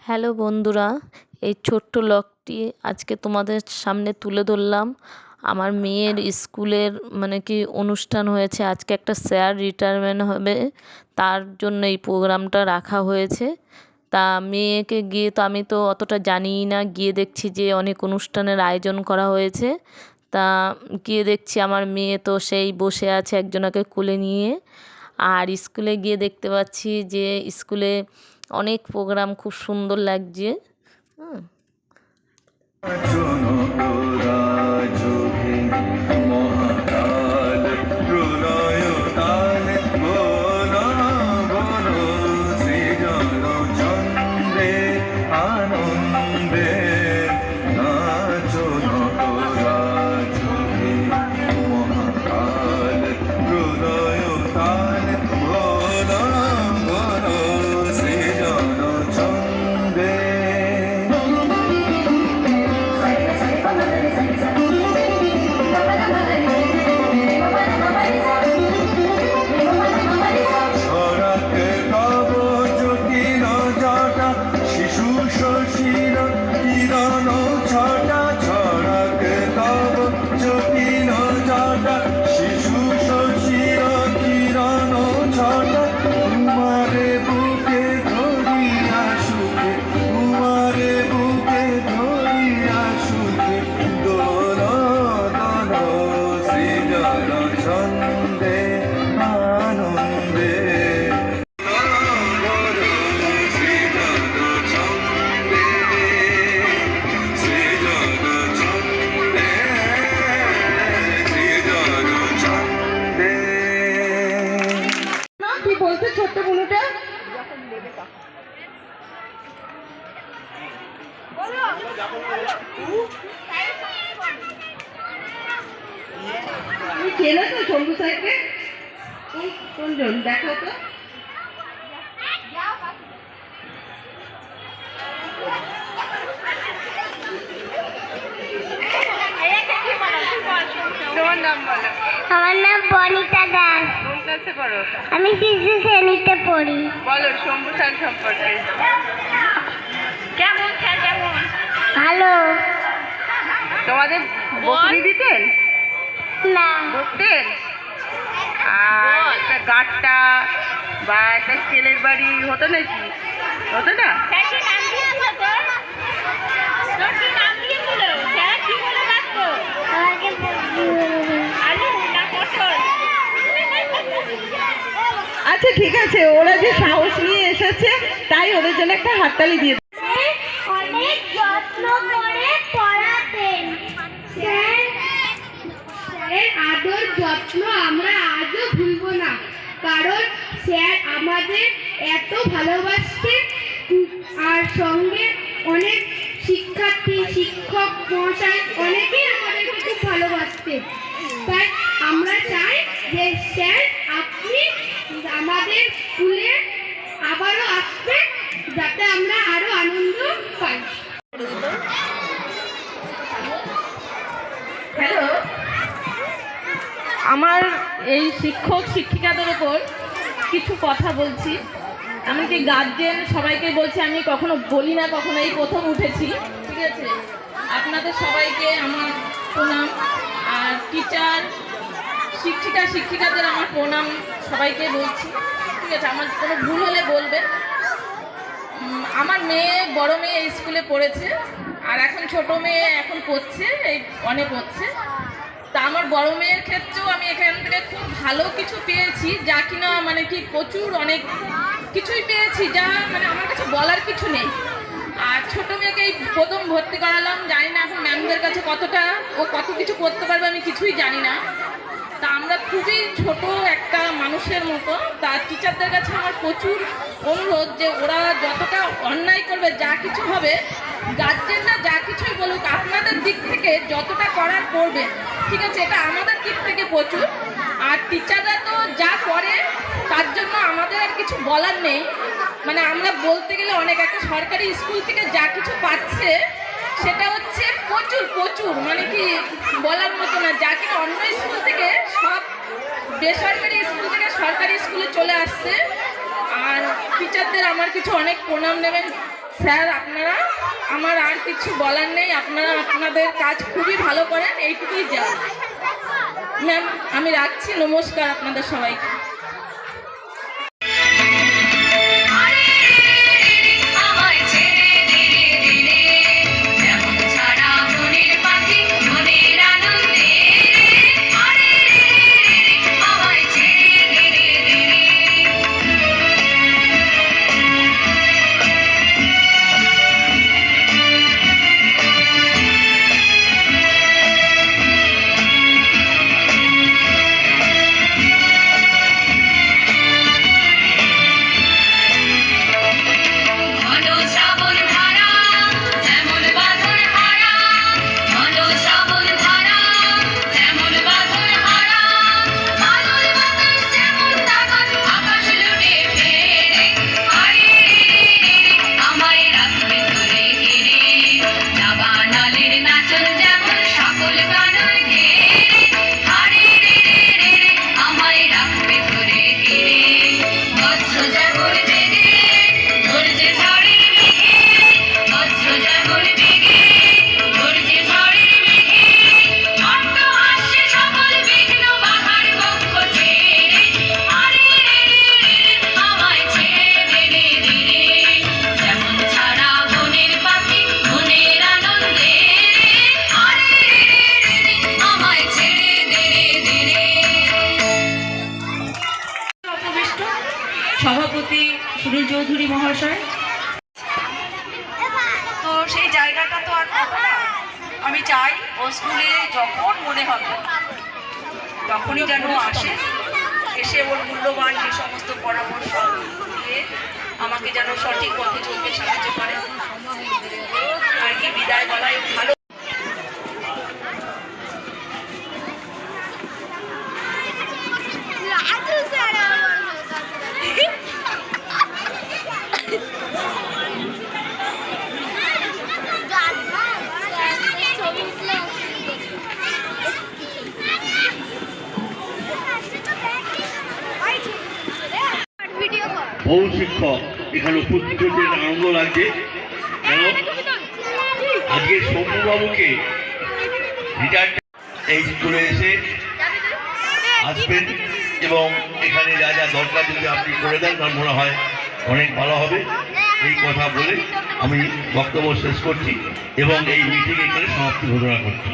Hello বন্ধুরা, এই ছোট্ট ব্লগটি আজকে তোমাদের সামনে তুলে ধরলাম। আমার মেয়ের স্কুলের অনুষ্ঠান হয়েছে আজকে, একটা স্যার রিটায়ারমেন্ট হবে, তার জন্য এই প্রোগ্রামটা রাখা হয়েছে। তা মেয়েকে গিয়ে তো আমি তো অতটা জানিই না, গিয়ে দেখছি যে অনেক অনুষ্ঠানের আয়োজন করা হয়েছে। তা গিয়ে দেখছি আমার মেয়ে তো সেই বসে আছে একজনকে কোলে নিয়ে। আর স্কুলে গিয়ে দেখতে পাচ্ছি যে স্কুলে অনেক প্রোগ্রাম, খুব সুন্দর লাগছে। হুম। বলছে ছোট্ট বুনুটা তুমি চেনো তো শম্ভু স্যারকে? কোনজন দেখো তো। তোমার নাম বলো। আমার নাম বনিতা দাস। কোন ক্লাসে পড়ো? আমি শিশু শ্রেণীতে পড়ি। বলো শম্ভু স্যার সম্পর্কে। কেমন স্যার? কেমন? ভালো। তোমাদের বকুনি দিতেন? না। বকতেন? আর একটা গাট্টা বা একটা ছেলের বাড়ি হতো নাকি? হতো না? আমাকে আচ্ছা ঠিক আছে, ওরা যে সাহস নিয়ে এসেছে তাই ওদের জন্য একটা হাততালি দিয়ে অনেক যত্ন করে পড়াতেন। স্যারের আদর যত্ন আমরা আজও ভুলবো না, কারণ স্যার আমাদের এত ভালোবাসতেন। আর সঙ্গে অনেক শিক্ষার্থী, শিক্ষক মহাশয় অনেকেই আমাদেরকে খুব ভালোবাসতেন। তাই আমরা চাই যে স্যার আপনি আমাদের স্কুলে আবারও আসবেন, যাতে আমরা আরো আনন্দ পাই। হ্যালো, আমার এই শিক্ষক শিক্ষিকাদের ওপর কিছু কথা বলছি। এমনকি গার্জেন সবাইকে বলছি, আমি কখনো বলি না, কখনো এই প্রথম উঠেছি। ঠিক আছে, আপনাদের সবাইকে আমার প্রণাম। আর টিচার, শিক্ষিকাদের আমার প্রণাম সবাইকে বলছি। ঠিক আছে, আমার কোনো ভুল হলে বলবেন। আমার মেয়ে, বড় মেয়ে এই স্কুলে পড়েছে, আর এখন ছোট মেয়ে এখন পড়ছে, এই অনেক পড়ছে। তা আমার বড় মেয়ের ক্ষেত্রেও আমি এখান থেকে খুব ভালো কিছু পেয়েছি, যা কিনা প্রচুর অনেক কিছুই পেয়েছি, যা আমার কাছে বলার কিছু নেই। আর ছোট মেয়েকে এই প্রথম ভর্তি করালাম, জানি না এখন ম্যামদের কাছে ও কত কিছু করতে পারবে, আমি কিছুই জানি না। তা আমরা খুবই ছোট একটা মানুষের মতো। তার টিচারদের কাছে আমার প্রচুর অনুরোধ যে ওরা যতটা অন্যায় করবে, যা কিছু হবে, গার্জেনরা যা কিছুই বলুক, আপনাদের দিক থেকে যতটা করার করবে। ঠিক আছে, এটা আমাদের দিক থেকে প্রচুর। আর টিচাররা তো যা করে তার জন্য আমাদের আর কিছু বলার নেই। আমরা বলতে গেলে অনেক, একটা সরকারি স্কুল থেকে যা কিছু পাচ্ছে সেটা হচ্ছে প্রচুর প্রচুর, বলার মতো না। যা কিনা অন্য স্কুল থেকে, সব বেসরকারি স্কুল থেকে সরকারি স্কুলে চলে আসছে। আর টিচারদের আমার কিছু অনেক প্রণাম নেবেন। স্যার আপনারা, আমার আর কিছু বলার নেই, আপনারা আপনাদের কাজ খুবই ভালো করেন, এইটুকুই যা। ম্যাম আমি রাখছি, নমস্কার আপনাদের সবাইকে। সভাপতি সুনীল চৌধুরী মহাশয়, তো সেই জায়গাটা তো আর পাবো না। আমি চাই ও স্কুলে যখন মনে হবে তখনই যেন আসে, এসে ওর মূল্যবান যে সমস্ত পরামর্শ দিয়ে আমাকে যেন সঠিক পথে চলতে সাহায্য করে। আর কি বিদায় বলায় ভালো। বহু শিক্ষক এখানে উপস্থিত হতে আনন্দ লাগছে। কেন আজকে সৌম্যবাবুকে রিটায়ার এই স্কুলে এসে আসবেন এবং এখানে যা যা দরকার যদি আপনি করে দেন তার মনে হয় অনেক ভালো হবে। এই কথা বলে আমি বক্তব্য শেষ করছি এবং এই মিটিং এখানে সমাপ্তি ঘোষণা করছি।